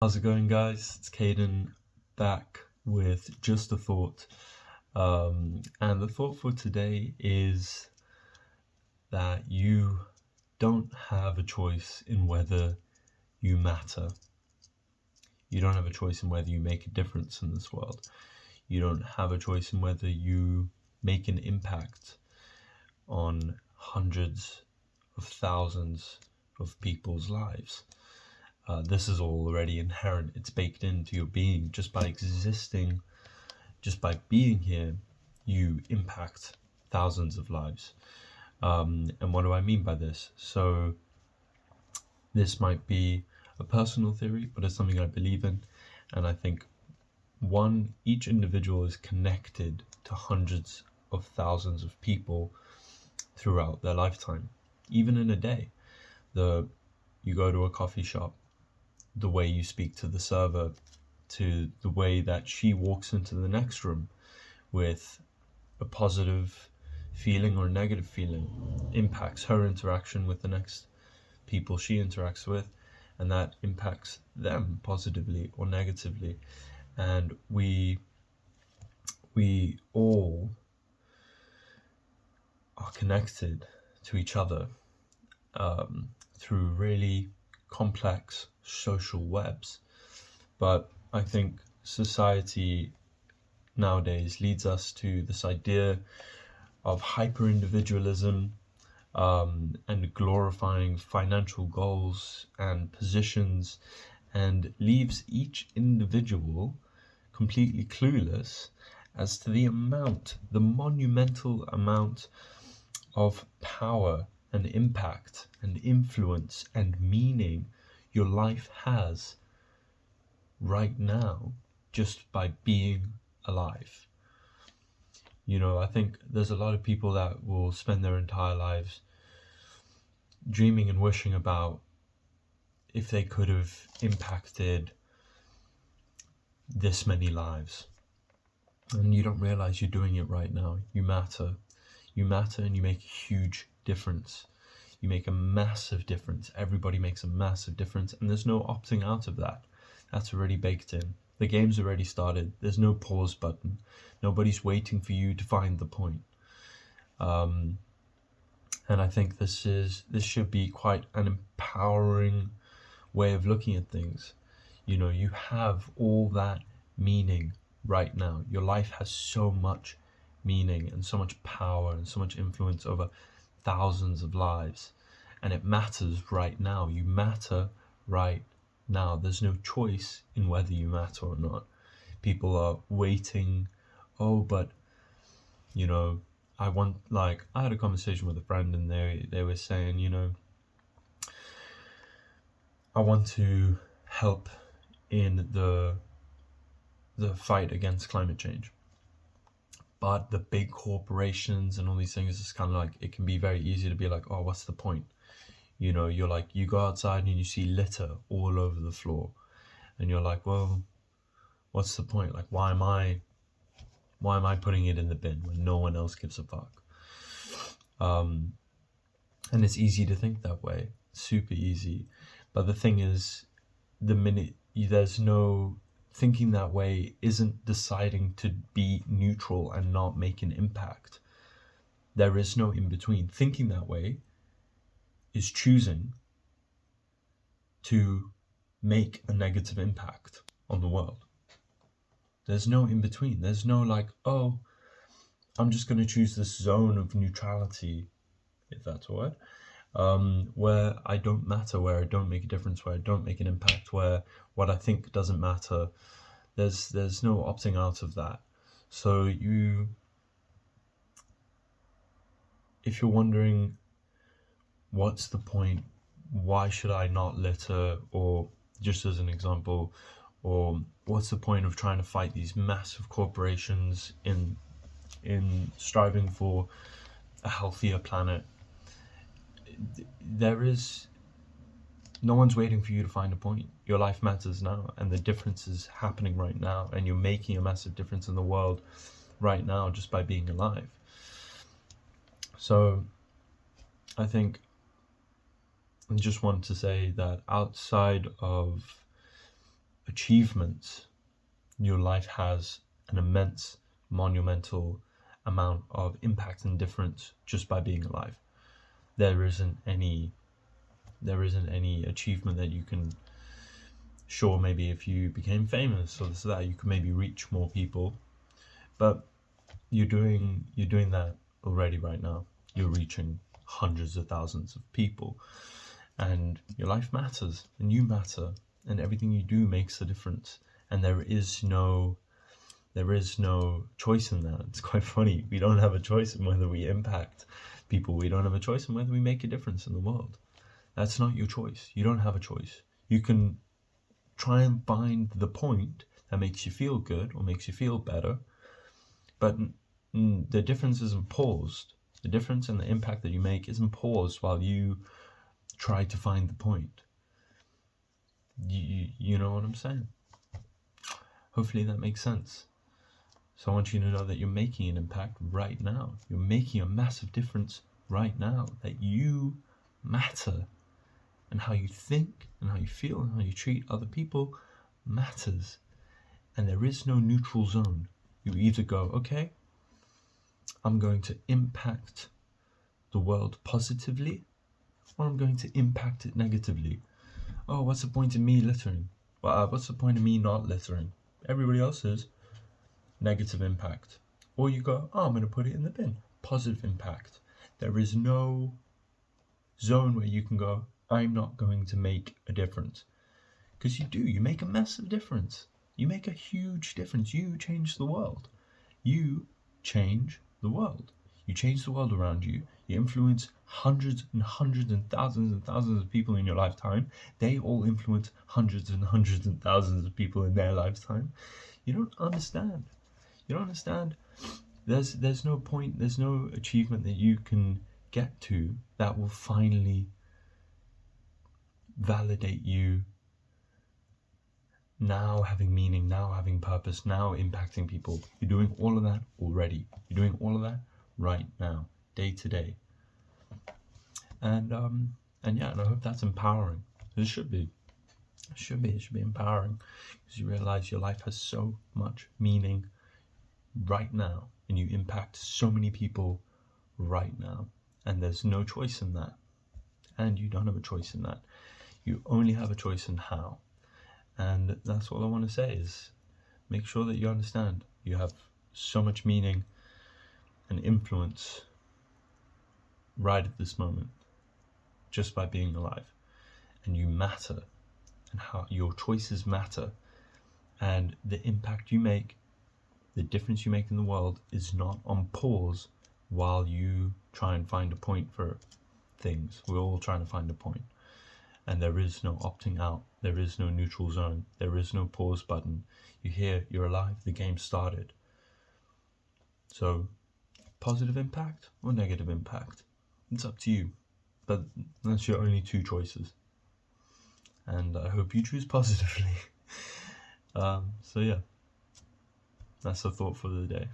How's it going, guys? It's Caden back with just a thought. And the thought for today is that you don't have a choice in whether you matter. You don't have a choice in whether you make a difference in this world. You don't have a choice in whether you make an impact on hundreds of thousands of people's lives. This is already inherent. It's baked into your being. Just by existing, just by being here, you impact thousands of lives. And what do I mean by this? So this might be a personal theory, but it's something I believe in. And I think each individual is connected to hundreds of thousands of people throughout their lifetime. Even in a day, you go to a coffee shop, the way you speak to the server, to the way that she walks into the next room with a positive feeling or a negative feeling impacts her interaction with the next people she interacts with, and that impacts them positively or negatively. And we all are connected to each other through really complex social webs. But I think society nowadays leads us to this idea of hyper individualism, and glorifying financial goals and positions, and leaves each individual completely clueless as to the monumental amount of power and impact and influence and meaning your life has right now just by being alive. I think there's a lot of people that will spend their entire lives dreaming and wishing about if they could have impacted this many lives. And you don't realize you're doing it right now. You matter. You matter, and you make a huge difference. You make a massive difference. Everybody makes a massive difference, and there's no opting out of that. That's already baked in. The game's already started. There's no pause button. Nobody's waiting for you to find the point. And I think this should be quite an empowering way of looking at things. You have all that meaning right now. Your life has so much meaning and so much power and so much influence over thousands of lives, and it matters right now. You matter right now. There's no choice in whether you matter or not. People are waiting. Oh, but I had a conversation with a friend, and they were saying, I want to help in the fight against climate change. But the big corporations and all these things, is kind of like, it can be very easy to be like, oh, what's the point? You're like, you go outside and you see litter all over the floor, and you're like, well, what's the point? Like, why am I putting it in the bin when no one else gives a fuck? And it's easy to think that way, super easy. But the thing is, the minute there's no thinking that way isn't deciding to be neutral and not make an impact. There is no in between. Thinking that way is choosing to make a negative impact on the world. There's no in between. There's no like, oh, I'm just going to choose this zone of neutrality, if that's a word, where I don't matter, where I don't make a difference, where I don't make an impact, where what I think doesn't matter. There's no opting out of that. So if you're wondering, what's the point? Why should I not litter? Or just as an example, or what's the point of trying to fight these massive corporations in striving for a healthier planet? No one's waiting for you to find a point. Your life matters now, and the difference is happening right now, and you're making a massive difference in the world right now just by being alive. So I think I just want to say that outside of achievements. Your life has an immense, monumental amount of impact and difference just by being alive. There isn't any achievement that you can. Sure, maybe if you became famous or so that you could maybe reach more people, but you're doing that already right now. You're reaching hundreds of thousands of people, and your life matters, and you matter, and everything you do makes a difference. And there is no choice in that. It's quite funny. We don't have a choice in whether we impact people. We don't have a choice in whether we make a difference in the world. That's not your choice. You don't have a choice. You can try and find the point that makes you feel good or makes you feel better, but the difference isn't paused. The difference and the impact that you make isn't paused while you try to find the point. You know what I'm saying? Hopefully that makes sense. So I want you to know that you're making an impact right now. You're making a massive difference right now, that you matter. And how you think and how you feel and how you treat other people matters. And there is no neutral zone. You either go, okay, I'm going to impact the world positively, or I'm going to impact it negatively. Oh, what's the point of me littering? Well, what's the point of me not littering? Everybody else is. Negative impact. Or you go, oh, I'm going to put it in the bin. Positive impact. There is no zone where you can go, I'm not going to make a difference. Because you do. You make a massive difference. You make a huge difference. You change the world. You change the world. You change the world around you. You influence hundreds and hundreds and thousands of people in your lifetime. They all influence hundreds and hundreds and thousands of people in their lifetime. You don't understand. You don't understand. There's no point, there's no achievement that you can get to that will finally validate you now having meaning, now having purpose, now impacting people. You're doing all of that already. You're doing all of that right now, day to day. And yeah, and I hope that's empowering. It should be. It should be empowering, because you realize your life has so much meaning right now, and you impact so many people right now, and there's no choice in that, and you don't have a choice in that. You only have a choice in how. And that's all I want to say is make sure that you understand you have so much meaning and influence right at this moment just by being alive, and you matter, and how your choices matter, and the impact you make, the difference you make in the world is not on pause while you try and find a point for things. We're all trying to find a point. And there is no opting out. There is no neutral zone. There is no pause button. You hear, you're alive, the game started. So, positive impact or negative impact? It's up to you. But that's your only two choices. And I hope you choose positively. So yeah, that's the thought for the day.